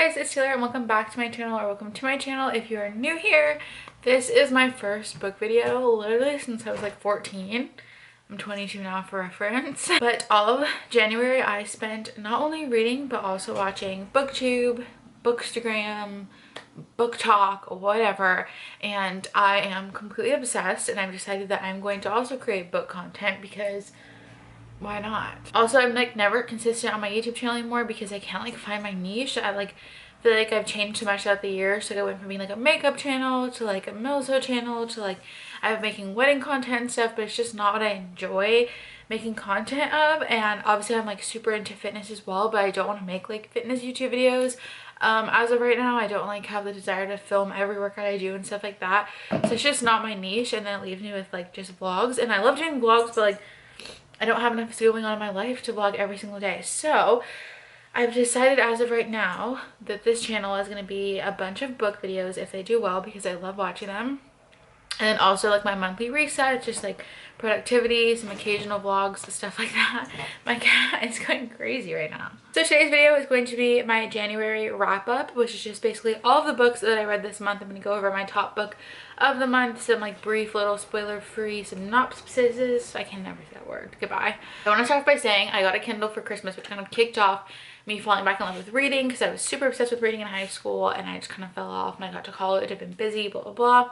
guys, it's Taylor and welcome back to my channel, or welcome to my channel if you are new here. This is my first book video literally since I was like 14. I'm 22 now for reference. But all of January I spent not only reading but also watching booktube, bookstagram, book talk, whatever, and I am completely obsessed, and I've decided that I'm going to also create book content because why not? Also, I'm like never consistent on my YouTube channel anymore because I can't like find my niche. I like feel like I've changed so much throughout the years. So I went from being like a makeup channel to like a milso channel to like I'm making wedding content and stuff, but it's just not what I enjoy making content of. And obviously I'm like super into fitness as well, but I don't want to make like fitness YouTube videos. As of right now, I don't like have the desire to film every workout I do and stuff like that. So it's just not my niche, and then it leaves me with like just vlogs. And I love doing vlogs, but like I don't have enough going on in my life to vlog every single day. So I've decided as of right now that this channel is going to be a bunch of book videos if they do well, because I love watching them. And then also like my monthly reset, just like productivity, some occasional vlogs, stuff like that. My cat is going crazy right now. So today's video is going to be my January wrap up, which is just basically all of the books that I read this month. I'm going to go over my top book of the month, some like brief little spoiler free synopsises. I can never say that word. Goodbye. I want to start off by saying I got a Kindle for Christmas, which kind of kicked off me falling back in love with reading because I was super obsessed with reading in high school, and I just kind of fell off when I got to college. I've been busy, blah blah blah.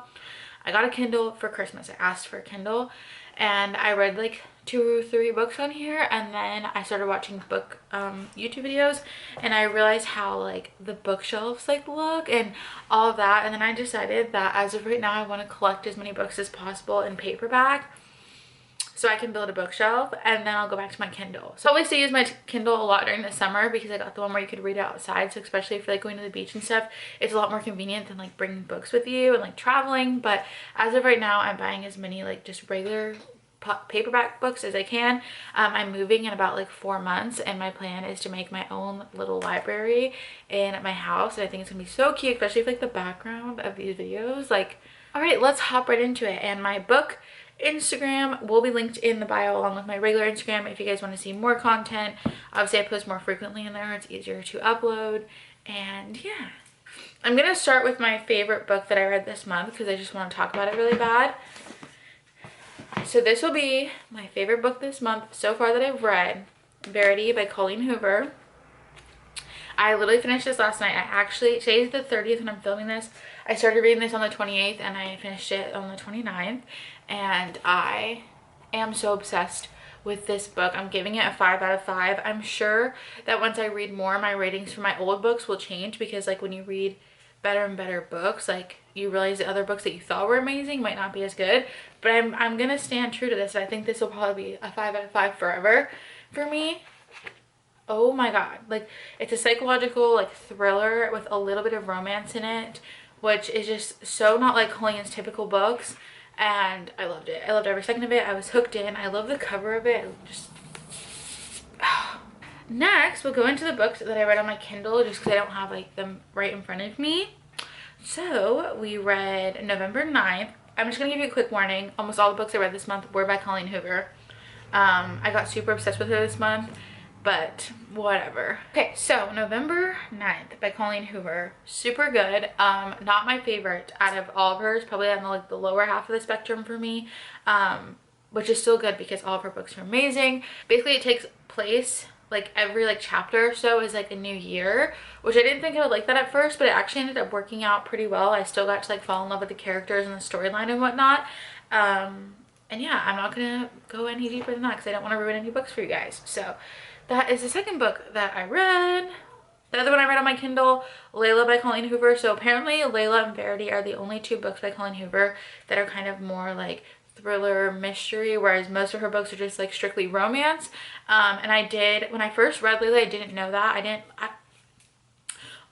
I got a Kindle for Christmas. I asked for a Kindle and I read like 2 or 3 books on here, and then I started watching book YouTube videos, and I realized how like the bookshelves like look and all of that, and then I decided that as of right now I want to collect as many books as possible in paperback so I can build a bookshelf, and then I'll go back to my Kindle. So I always use my Kindle a lot during the summer because I got the one where you could read it outside. So especially if you're like going to the beach and stuff, it's a lot more convenient than like bringing books with you and like traveling. But as of right now, I'm buying as many like just regular paperback books as I can. I'm moving in about like 4 months, and my plan is to make my own little library in my house, and I think it's gonna be so cute, especially with like the background of these videos. Like, all right, let's hop right into it. And my book Instagram will be linked in the bio along with my regular Instagram if you guys want to see more content. Obviously I post more frequently in there, it's easier to upload. And yeah, I'm gonna start with my favorite book that I read this month because I just want to talk about it really bad. So this will be my favorite book this month so far that I've read, Verity by Colleen Hoover. I literally finished this last night. Today's the 30th when I'm filming this. I started reading this on the 28th and I finished it on the 29th. And I am so obsessed with this book. I'm giving it a 5 out of 5. I'm sure that once I read more, my ratings for my old books will change, because like when you read better and better books, like you realize the other books that you thought were amazing might not be as good. But I'm gonna stand true to this. I think this will probably be a 5 out of 5 forever for me. Oh my god, like it's a psychological like thriller with a little bit of romance in it, which is just so not like Colleen's typical books, and I loved it. I loved every second of it. I was hooked in. I love the cover of it. Just next we'll go into the books that I read on my Kindle, just because I don't have like them right in front of me. So we read November 9th. I'm just gonna give you a quick warning. Almost all the books I read this month were by Colleen Hoover. I got super obsessed with her this month, but whatever. Okay, so November 9th by Colleen Hoover, super good. Not my favorite out of all of hers, probably on the, like the lower half of the spectrum for me, which is still good because all of her books are amazing. Basically it takes place like every like chapter or so is like a new year, which I didn't think I would like that at first, but it actually ended up working out pretty well. I still got to like fall in love with the characters and the storyline and whatnot. And yeah, I'm not gonna go any deeper than that because I don't want to ruin any books for you guys. So that is the second book that I read. The other one I read on my Kindle, Layla by Colleen Hoover. So apparently Layla and Verity are the only 2 books by Colleen Hoover that are kind of more like thriller mystery, whereas most of her books are just like strictly romance. And when I first read Layla, I didn't know that.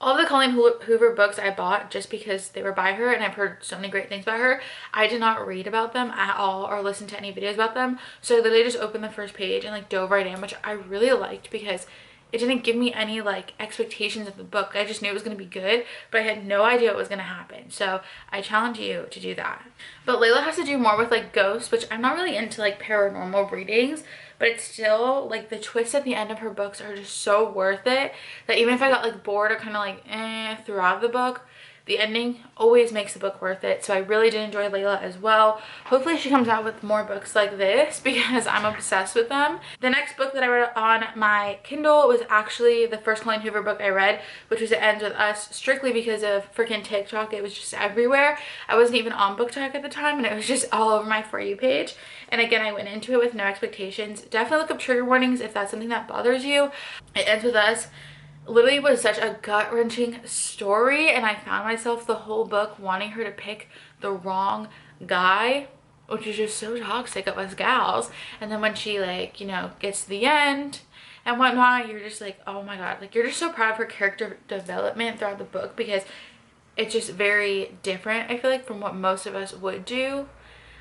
All of the Colleen Hoover books I bought just because they were by her, and I've heard so many great things about her. I did not read about them at all or listen to any videos about them. So I literally just opened the first page and like dove right in, which I really liked because it didn't give me any like expectations of the book. I just knew it was going to be good, but I had no idea what was going to happen. So I challenge you to do that. But Layla has to do more with like ghosts, which I'm not really into like paranormal readings, but it's still like the twists at the end of her books are just so worth it that even if I got like bored or kind of like throughout the book, the ending always makes the book worth it. So I really did enjoy Layla as well. Hopefully she comes out with more books like this because I'm obsessed with them. The next book that I read on my Kindle was actually the first Colleen Hoover book I read, which was It Ends With Us, strictly because of freaking TikTok. It was just everywhere. I wasn't even on BookTok at the time and it was just all over my For You page. And again, I went into it with no expectations. Definitely look up trigger warnings if that's something that bothers you. It Ends With Us literally was such a gut-wrenching story, and I found myself the whole book wanting her to pick the wrong guy, which is just so toxic of us gals. And then when she, like, you know, gets to the end and whatnot, you're just like, oh my god, like, you're just so proud of her character development throughout the book because it's just very different, I feel like, from what most of us would do.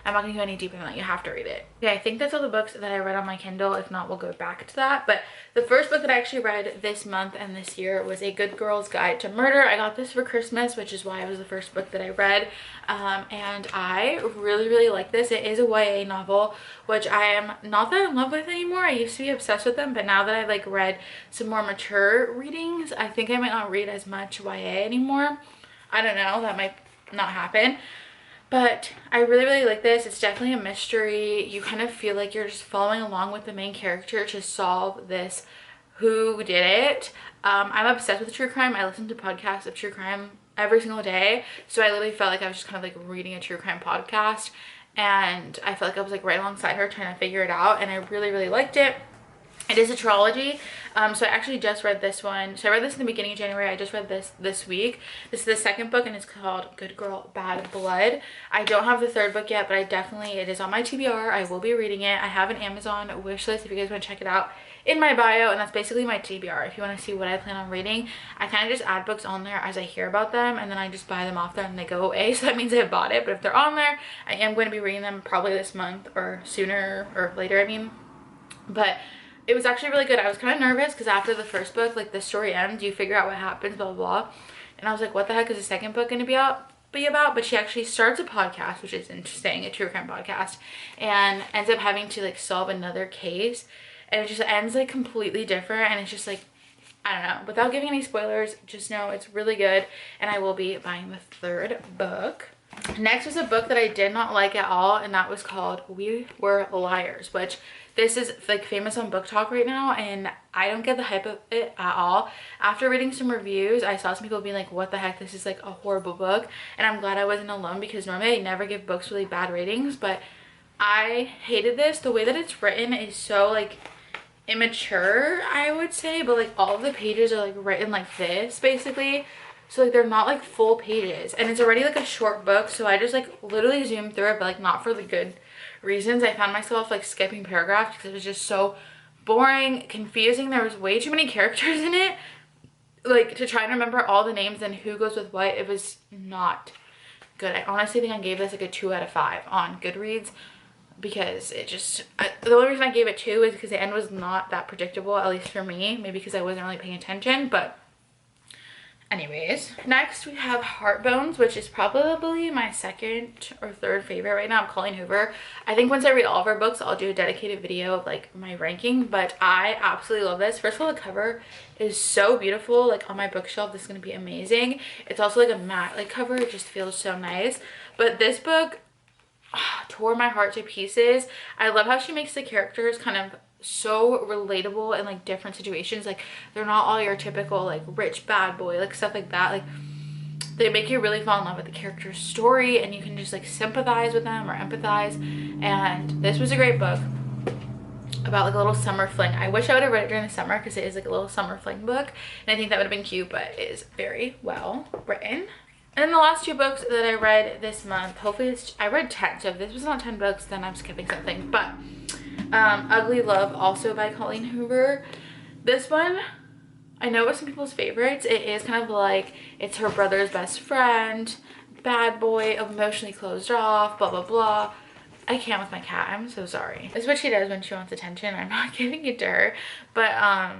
I'm not going to go any deeper than that. You have to read it. Okay, I think that's all the books that I read on my Kindle. If not, we'll go back to that. But the first book that I actually read this month and this year was A Good Girl's Guide to Murder. I got this for Christmas, which is why it was the first book that I read. And I really, really like this. It is a YA novel, which I am not that in love with anymore. I used to be obsessed with them, but now that I've like read some more mature readings, I think I might not read as much YA anymore. I don't know. That might not happen. But I really, really like this. It's definitely a mystery. You kind of feel like you're just following along with the main character to solve this who did it. I'm obsessed with true crime. I listen to podcasts of true crime every single day. So I literally felt like I was just kind of like reading a true crime podcast. And I felt like I was like right alongside her trying to figure it out. And I really, really liked it. It is a trilogy, so I actually just read this one. So I read this in the beginning of January. I just read this week. This is the second book and it's called Good Girl, Bad Blood. I don't have the third book yet, but it is on my TBR. I will be reading it. I have an Amazon wish list if you guys want to check it out in my bio, and that's basically my TBR. If you want to see what I plan on reading, I kind of just add books on there as I hear about them, and then I just buy them off there and they go away. So that means I bought it, but if they're on there, I am going to be reading them probably this month or sooner or later, I mean. But it was actually really good. I was kind of nervous because after the first book, like the story ends, you figure out what happens, blah, blah, blah. And I was like, what the heck is the second book going to be about? But she actually starts a podcast, which is interesting, a true crime podcast, and ends up having to like solve another case. And it just ends like completely different. And it's just like, I don't know, without giving any spoilers, just know it's really good. And I will be buying the third book. Next was a book that I did not like at all, and that was called We Were Liars, which this is like famous on BookTok right now, and I don't get the hype of it at all. After reading some reviews, I saw some people being like, what the heck, this is like a horrible book. And I'm glad I wasn't alone because normally I never give books really bad ratings, but I hated this. The way that it's written is so like immature, I would say, but like all of the pages are like written like this basically. So like they're not like full pages, and it's already like a short book, so I just like literally zoomed through it, but like not for the good reasons. I found myself like skipping paragraphs because it was just so boring, confusing. There was way too many characters in it, like to try and remember all the names and who goes with what. It was not good. I honestly think I gave this like a 2 out of 5 on Goodreads because it just the only reason I gave it 2 is because the end was not that predictable, at least for me, maybe because I wasn't really paying attention. But anyways, next we have Heartbones, which is probably my second or third favorite right now of Colleen Hoover. I think once I read all of her books, I'll do a dedicated video of like my ranking, but I absolutely love this. First of all, the cover is so beautiful. Like on my bookshelf, this is going to be amazing. It's also like a matte like cover. It just feels so nice. But this book tore my heart to pieces. I love how she makes the characters kind of so relatable in like different situations. Like they're not all your typical like rich bad boy, like stuff like that. Like they make you really fall in love with the character's story, and you can just like sympathize with them or empathize. And this was a great book about like a little summer fling. I wish I would have read it during the summer because it is like a little summer fling book, and I think that would have been cute, but it is very well written. And then the last 2 books that I read this month, hopefully I read 10, so if this was not 10 books, then I'm skipping something. But Ugly Love, also by Colleen Hoover. This one, I know it was some people's favorites. It is kind of like, it's her brother's best friend, bad boy, emotionally closed off, blah, blah, blah. I can't with my cat. I'm so sorry. It's what she does when she wants attention. I'm not giving it to her. But I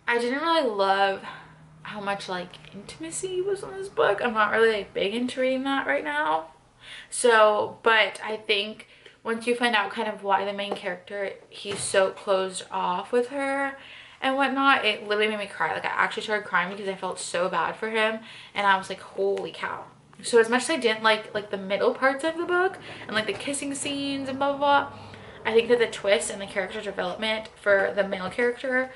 didn't really love how much like intimacy was in this book. I'm not really like big into reading that right now. So, but I think once you find out kind of why the main character, he's so closed off with her and whatnot, it literally made me cry. Like I actually started crying because I felt so bad for him, and I was like, holy cow. So as much as I didn't like the middle parts of the book and like the kissing scenes and blah blah blah, I think that the twist and the character development for the male character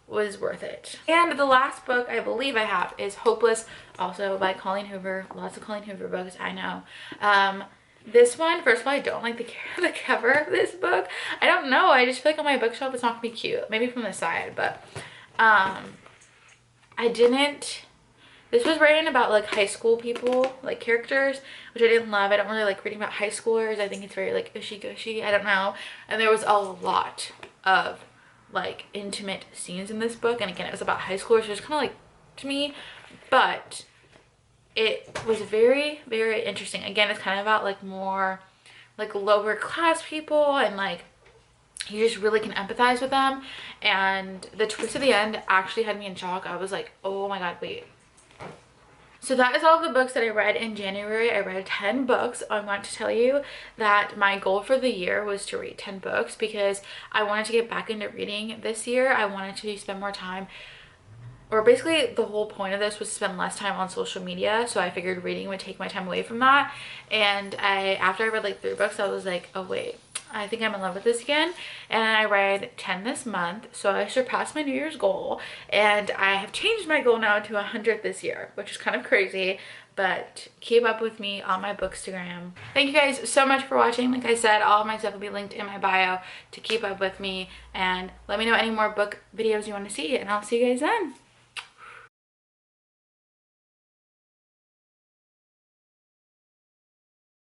was worth it. And the last book I believe I have is Hopeless, also by Colleen Hoover. Lots of Colleen Hoover books, I know. This one, first of all, I don't like the cover of this book. I don't know, I just feel like on my bookshelf it's not gonna be cute. Maybe from the side, but I didn't. This was written about like high school people, like characters, which I didn't love. I don't really like reading about high schoolers. I think it's very like ushy-gushy, I don't know. And there was a lot of like intimate scenes in this book, and again, it was about high schoolers, which was kind of like to me, but it was very, very interesting. Again, it's kind of about like more like lower class people, and like you just really can empathize with them. And the twist at the end actually had me in shock. I was like, oh my god, wait. So that is all the books that I read in January. I read 10 books. I want to tell you that my goal for the year was to read 10 books because I wanted to get back into reading this year. I wanted to spend more time, or basically the whole point of this was to spend less time on social media. So I figured reading would take my time away from that. And after I read like 3 books, I was like, oh wait, I think I'm in love with this again. And I read 10 this month, so I surpassed my New Year's goal, and I have changed my goal now to 100 this year, which is kind of crazy, but keep up with me on my bookstagram. Thank you guys so much for watching. Like I said, all of my stuff will be linked in my bio to keep up with me, and let me know any more book videos you want to see, and I'll see you guys then.